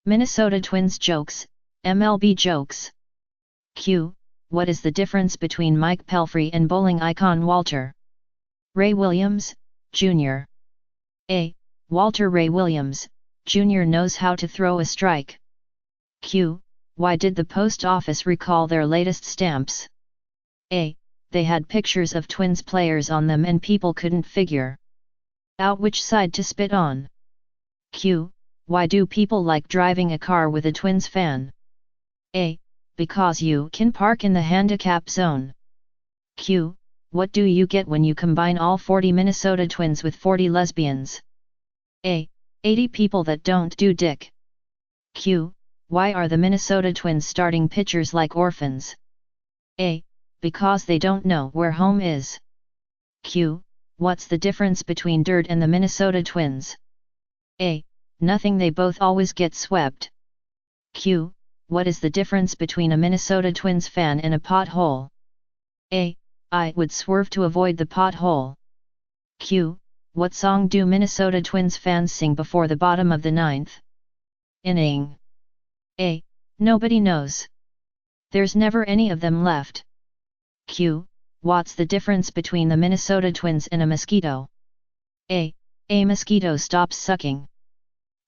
Minnesota Twins jokes, MLB jokes. Q. What is the difference between Mike Pelfrey and bowling icon Walter Ray Williams, Jr.? A. Walter Ray Williams, Jr. knows how to throw a strike. Q. Why did the post office recall their latest stamps? A. They had pictures of Twins players on them and people couldn't figure out which side to spit on. Q. Why do people like driving a car with a Twins fan? A. Because you can park in the handicap zone. Q. What do you get when you combine all 40 Minnesota Twins with 40 lesbians? A. 80 people that don't do dick. Q. Why are the Minnesota Twins starting pitchers like orphans? A. Because they don't know where home is. Q. What's the difference between Dirt and the Minnesota Twins? A. Nothing, they both always get swept. Q. What is the difference between a Minnesota Twins fan and a pothole? A. I would swerve to avoid the pothole. Q. What song do Minnesota Twins fans sing before the bottom of the ninth inning? A. Nobody knows. There's never any of them left. Q. What's the difference between the Minnesota Twins and a mosquito? A. A mosquito stops sucking.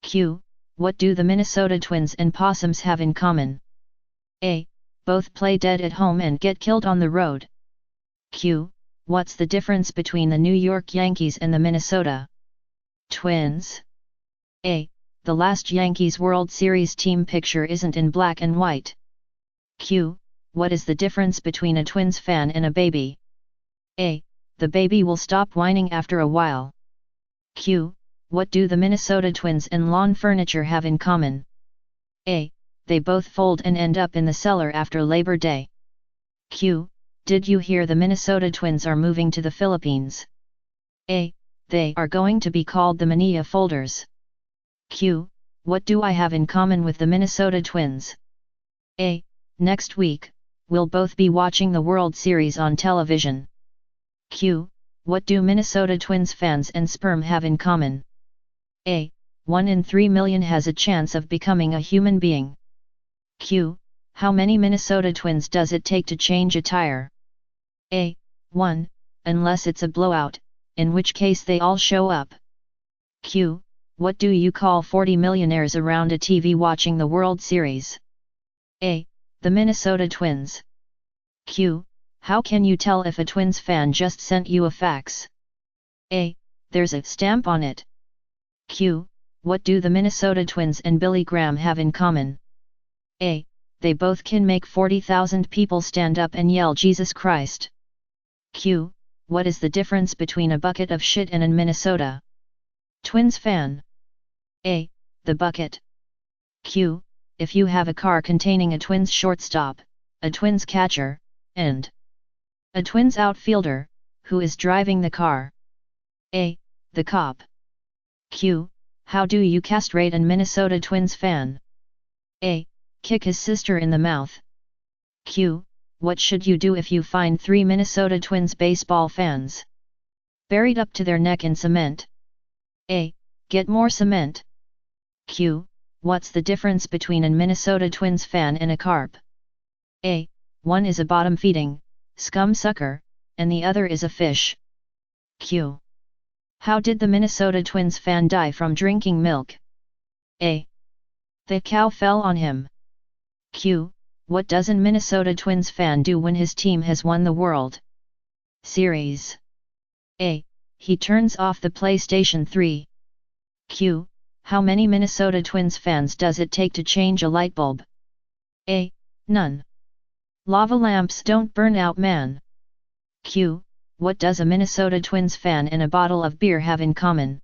Q. What do the Minnesota Twins and possums have in common? A. Both play dead at home and get killed on the road. Q. What's the difference between the New York Yankees and the Minnesota Twins? A. The last Yankees World Series team picture isn't in black and white. Q. What is the difference between a Twins fan and a baby? A. The baby will stop whining after a while. Q. What do the Minnesota Twins and lawn furniture have in common? A. They both fold and end up in the cellar after Labor Day. Q. Did you hear the Minnesota Twins are moving to the Philippines? A. They are going to be called the Manila Folders. Q. What do I have in common with the Minnesota Twins? A. Next week, we'll both be watching the World Series on television. Q. What do Minnesota Twins fans and sperm have in common? A. 1 in 3 million has a chance of becoming a human being. Q. How many Minnesota Twins does it take to change a tire? A. 1, unless it's a blowout, in which case they all show up. Q. What do you call 40 millionaires around a TV watching the World Series? A. The Minnesota Twins. Q. How can you tell if a Twins fan just sent you a fax? A. There's a stamp on it. Q. What do the Minnesota Twins and Billy Graham have in common? A. They both can make 40,000 people stand up and yell Jesus Christ. Q. What is the difference between a bucket of shit and a Minnesota Twins fan? A. The bucket. Q. If you have a car containing a Twins shortstop, a Twins catcher, and a Twins outfielder, who is driving the car? A. The cop. Q. How do you castrate a Minnesota Twins fan? A. Kick his sister in the mouth. Q. What should you do if you find 3 Minnesota Twins baseball fans buried up to their neck in cement? A. Get more cement. Q. What's the difference between a Minnesota Twins fan and a carp? A. One is a bottom-feeding scum sucker, and the other is a fish. Q. How did the Minnesota Twins fan die from drinking milk? A. The cow fell on him. Q. What does a Minnesota Twins fan do when his team has won the World Series? A. He turns off the PlayStation 3. Q. How many Minnesota Twins fans does it take to change a light bulb? A. None. Lava lamps don't burn out, man. Q. What does a Minnesota Twins fan and a bottle of beer have in common?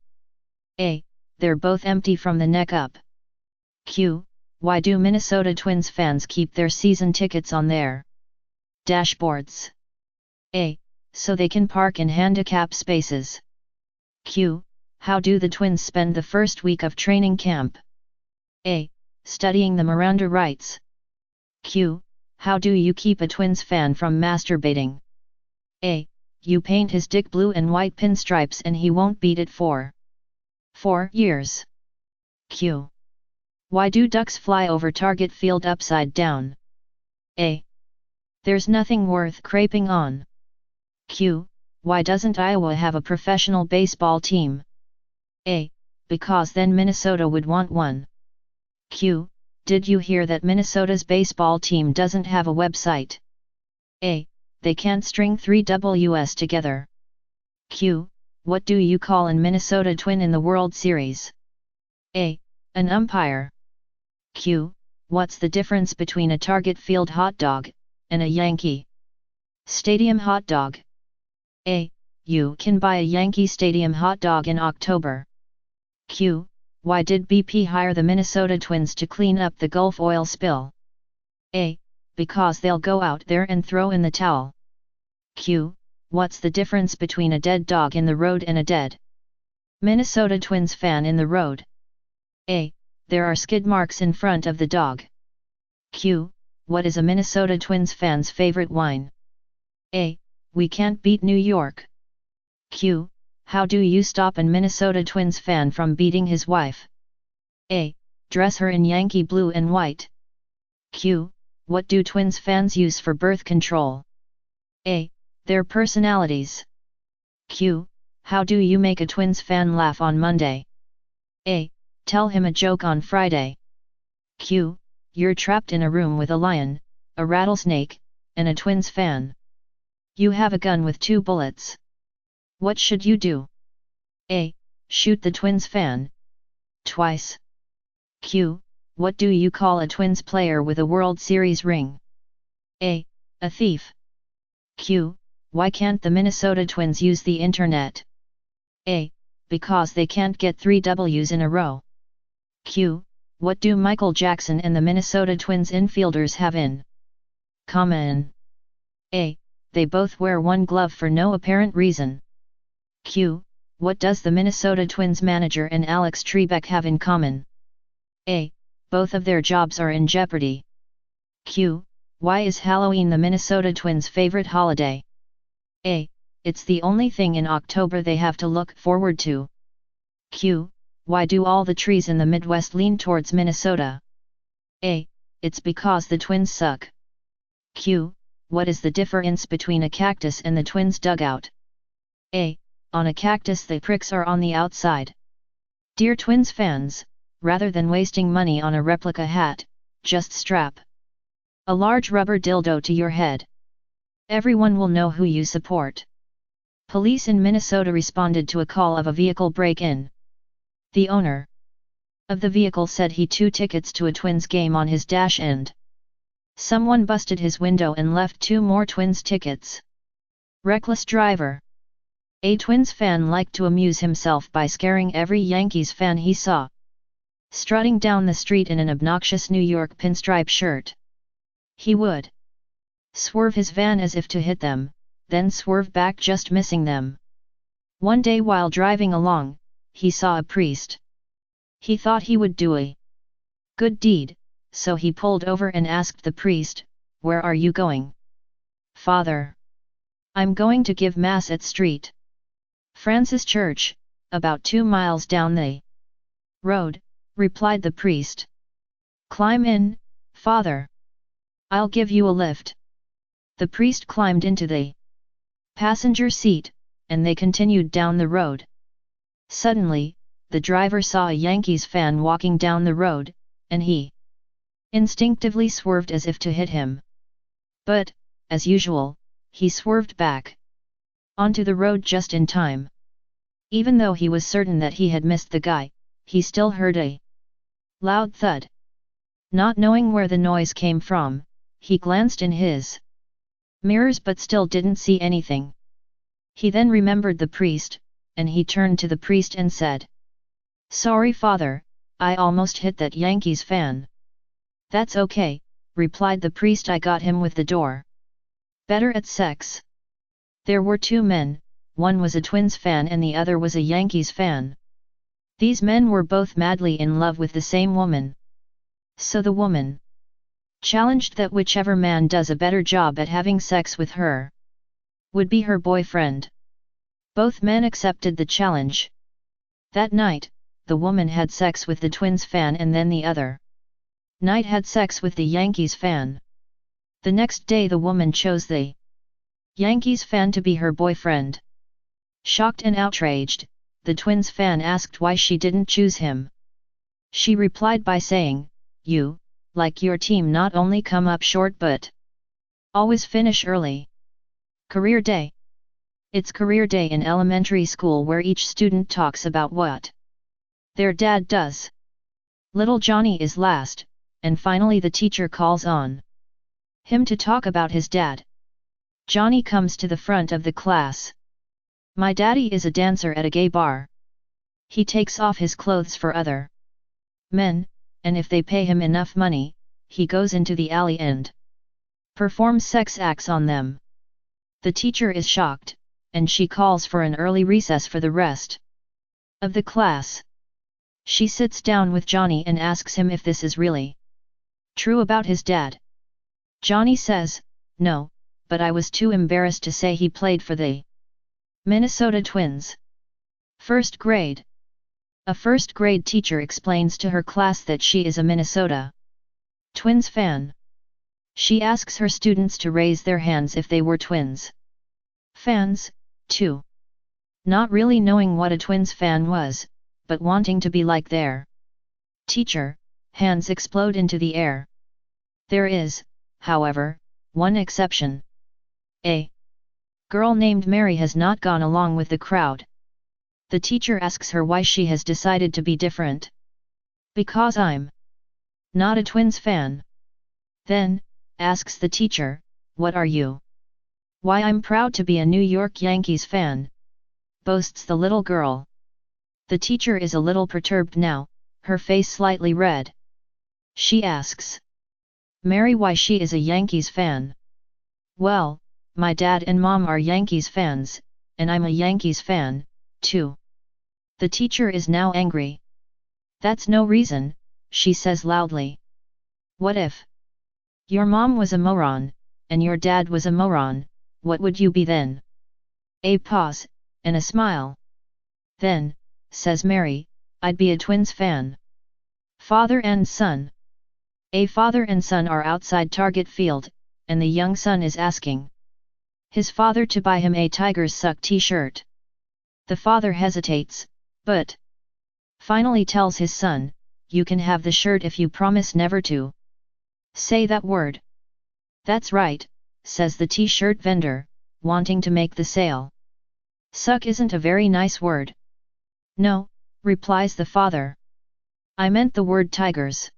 A. They're both empty from the neck up. Q. Why do Minnesota Twins fans keep their season tickets on their dashboards? A. So they can park in handicap spaces. Q. How do the Twins spend the first week of training camp? A. Studying the Miranda rights. Q. How do you keep a Twins fan from masturbating? A. You paint his dick blue and white pinstripes and he won't beat it for 4 years. Q. Why do ducks fly over target field upside down? A. There's nothing worth craping on. Q. Why doesn't Iowa have a professional baseball team? A. Because then Minnesota would want one. Q. Did you hear that Minnesota's baseball team doesn't have a website? A. They can't string 3 Ws together. Q. What do you call an Minnesota Twin in the World Series? A. An umpire. Q. What's the difference between a Target Field hot dog and a Yankee Stadium hot dog? A. You can buy a Yankee Stadium hot dog in October. Q. Why did BP hire the Minnesota Twins to clean up the Gulf oil spill? A. Because they'll go out there and throw in the towel. Q. What's the difference between a dead dog in the road and a dead Minnesota Twins fan in the road? A. There are skid marks in front of the dog. Q. What is a Minnesota Twins fan's favorite wine? A. We can't beat New York. Q. How do you stop an Minnesota Twins fan from beating his wife? A. Dress her in Yankee blue and white. Q. What do Twins fans use for birth control? A. Their personalities. Q. How do you make a Twins fan laugh on Monday? A. Tell him a joke on Friday. Q. You're trapped in a room with a lion, a rattlesnake, and a Twins fan. You have a gun with 2 bullets. What should you do? A. Shoot the Twins fan. Twice. Q. What do you call a Twins player with a World Series ring? A. A thief. Q. Why can't the Minnesota Twins use the internet? A. Because they can't get 3 Ws in a row. Q. What do Michael Jackson and the Minnesota Twins infielders have in common? A. They both wear 1 glove for no apparent reason. Q. What does the Minnesota Twins manager and Alex Trebek have in common? A. Both of their jobs are in jeopardy. Q. Why is Halloween the Minnesota Twins' favorite holiday? A. It's the only thing in October they have to look forward to. Q. Why do all the trees in the Midwest lean towards Minnesota? A. It's because the Twins suck. Q. What is the difference between a cactus and the Twins' dugout? A. On a cactus the pricks are on the outside. Dear Twins fans, rather than wasting money on a replica hat, just strap a large rubber dildo to your head. Everyone will know who you support. Police in Minnesota responded to a call of a vehicle break-in. The owner of the vehicle said he 2 tickets to a Twins game on his dash end. Someone busted his window and left 2 more Twins tickets. Reckless driver. A Twins fan liked to amuse himself by scaring every Yankees fan he saw. Strutting down the street in an obnoxious New York pinstripe shirt. He would swerve his van as if to hit them, then swerve back just missing them. One day while driving along, he saw a priest. He thought he would do a good deed, so he pulled over and asked the priest, "Where are you going?" "Father, I'm going to give Mass at St. Francis Church, about 2 miles down the road," replied the priest. "Climb in, Father. I'll give you a lift." The priest climbed into the passenger seat, and they continued down the road. Suddenly, the driver saw a Yankees fan walking down the road, and he instinctively swerved as if to hit him. But, as usual, he swerved back onto the road just in time. Even though he was certain that he had missed the guy, he still heard a loud thud. Not knowing where the noise came from, he glanced in his mirrors but still didn't see anything. He then remembered the priest, and he turned to the priest and said, "Sorry, Father, I almost hit that Yankees fan." "That's okay," replied the priest, "I got him with the door better at sex." There were 2 men, one was a Twins fan and the other was a Yankees fan. These men were both madly in love with the same woman. So the woman challenged that whichever man does a better job at having sex with her would be her boyfriend. Both men accepted the challenge. That night, the woman had sex with the Twins fan and then the other night had sex with the Yankees fan. The next day the woman chose the Yankees fan to be her boyfriend. Shocked and outraged, the Twins fan asked why she didn't choose him. She replied by saying, "You, like your team, not only come up short but always finish early." Career Day. It's career day in elementary school where each student talks about what their dad does. Little Johnny is last, and finally the teacher calls on him to talk about his dad. Johnny comes to the front of the class. "My daddy is a dancer at a gay bar. He takes off his clothes for other men, and if they pay him enough money, he goes into the alley and performs sex acts on them." The teacher is shocked, and she calls for an early recess for the rest of the class. She sits down with Johnny and asks him if this is really true about his dad. Johnny says, "No, but I was too embarrassed to say he played for the Minnesota Twins." First grade. A first grade teacher explains to her class that she is a Minnesota Twins fan. She asks her students to raise their hands if they were Twins fans, too. Not really knowing what a Twins fan was, but wanting to be like their teacher, hands explode into the air. There is, however, one exception. A girl named Mary has not gone along with the crowd. The teacher asks her why she has decided to be different. "Because I'm not a Twins fan." Then, asks the teacher, "What are you?" "Why, I'm proud to be a New York Yankees fan," boasts the little girl. The teacher is a little perturbed now, her face slightly red. She asks Mary why she is a Yankees fan. "Well, my dad and mom are Yankees fans, and I'm a Yankees fan, too." The teacher is now angry. "That's no reason," she says loudly. "What if your mom was a moron, and your dad was a moron, what would you be then?" A pause, and a smile. "Then," says Mary, "I'd be a Twins fan." Father and son. A father and son are outside Target field, and the young son is asking his father to buy him a Tigers Suck t-shirt. The father hesitates, but finally tells his son, "You can have the shirt if you promise never to say that word." "That's right," says the t-shirt vendor, wanting to make the sale. "Suck isn't a very nice word." "No," replies the father. "I meant the word tigers."